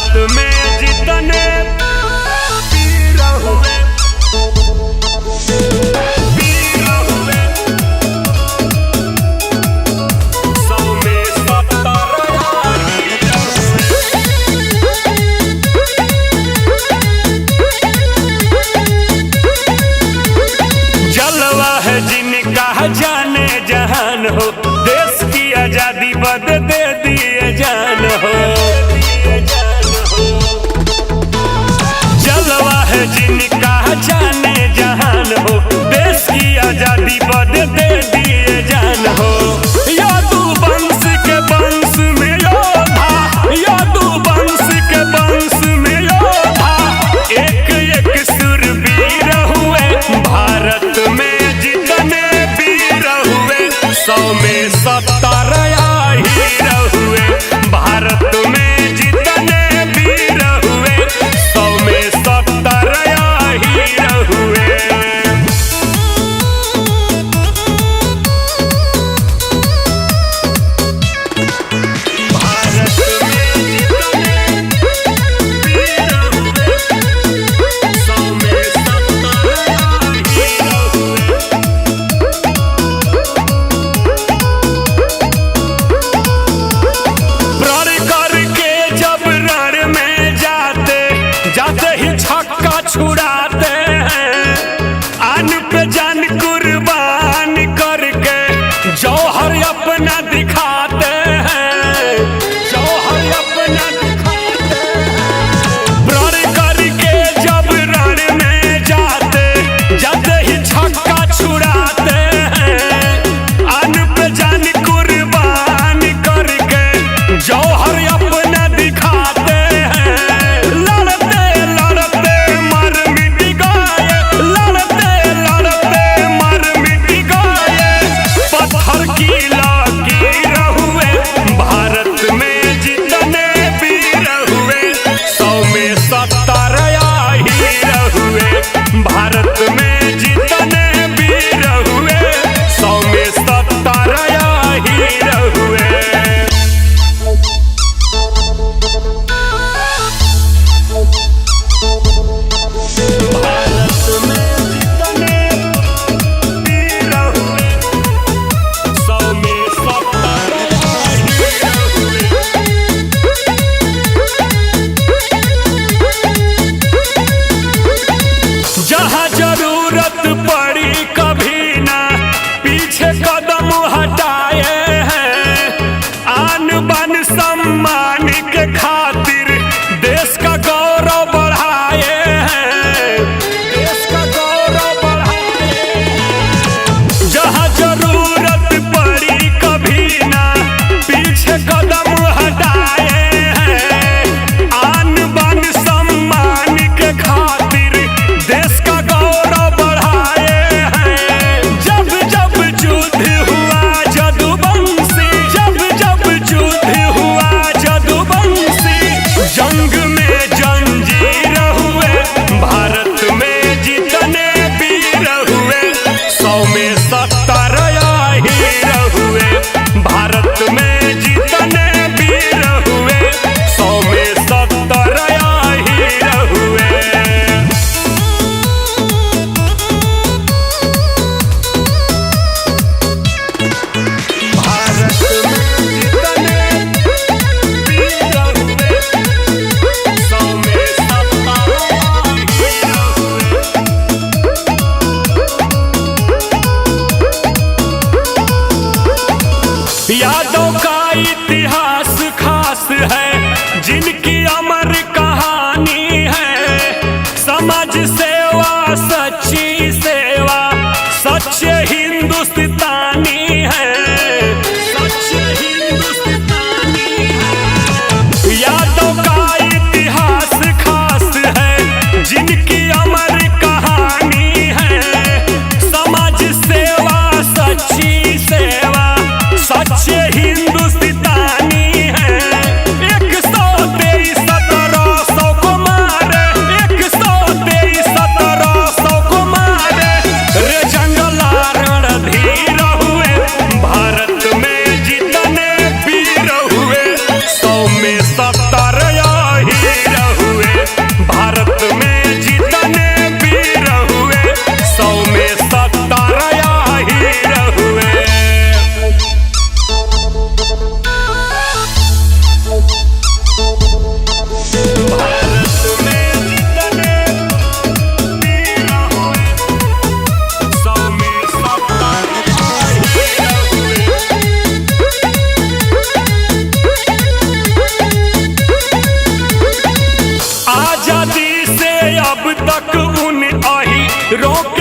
भारत में जितने वीर हुए, वीर हुए, 100 में 70 जलवा है जिनका जाने जहान हो, देश की आजादी बद दे दिए जान हो। जलवा है जिनका जाने जहान हो, देश की आजादी बद दे दिए जान हो। यादू वंश के वंश में योद्धा, यादू वंश के वंश में योद्धा, एक एक शूरवीर हुए। भारत में जितने वीर हुए, 100 में 70 हीर हुए। भारत में जितने वीर हुए, 100 में 70 हीर हुए। भारत में जितने वीर हुए, 100 में 70 हीर हुए। प्रण करके जब रण में जाते, जाते ही छक्का छुड़ाते हैं। आन पे जान कुर्बान करके जौहर अपना दिखाते हैं, जौहर अपना दिखाते हैं। प्रण करके जब रण में जाते, जाते ही छक्का छुड़ाते हैं। आन पे जान कुर्बान करके जौहर अपना दिखाते हैं। लड़ते लड़ते मर मिट गए, लड़ते लड़ते मर मिट गए। पत्थर की लकीर हुए। भारत में जितने वीर हुए, 100 में 70 हीर हुए। भारत में जितने वीर हुए, 100 में 70 हीर हुए। भारत में जितने वीर हुए, 100 में 70 हीर हुए। जहाँ जरूरत पड़ी कभी ना पीछे कदम हटाए हैं। आन बान सम्मान के खातिर देश का गौरव बढ़ाए हैं, देश का गौरव बढ़ाए हैं। जहाँ जरूरत पड़ी कभी ना पीछे कदम हटाए हैं। आन बान सम्मान के खातिर देश का गौरव बढ़ाए हैं। जब जब युद्ध हुआ जदुवंशी, जब जब युद्ध हुआ जदुवंशी, जंग में जंजीर हुए। भारत में जितने वीर हुए, 100 में 70 हीर हुए। भारत में जितने वीर हुए, 100 में 70 हीर हुए। भारत में जितने वीर हुए, 100 में 70 हीर हुए। यादों का इतिहास खास है, जिनकी अमर कहानी है। समाज सेवा, सच्ची सेवा, सच्चे हिंदुस्तानी है, सच्चे हिंदुस्तानी है। यादों का इतिहास खास है, जिनकी अमर कहानी है। समाज सेवा, सच्ची सेवा, सच्चे हिंदुस्तानी है। एक रोक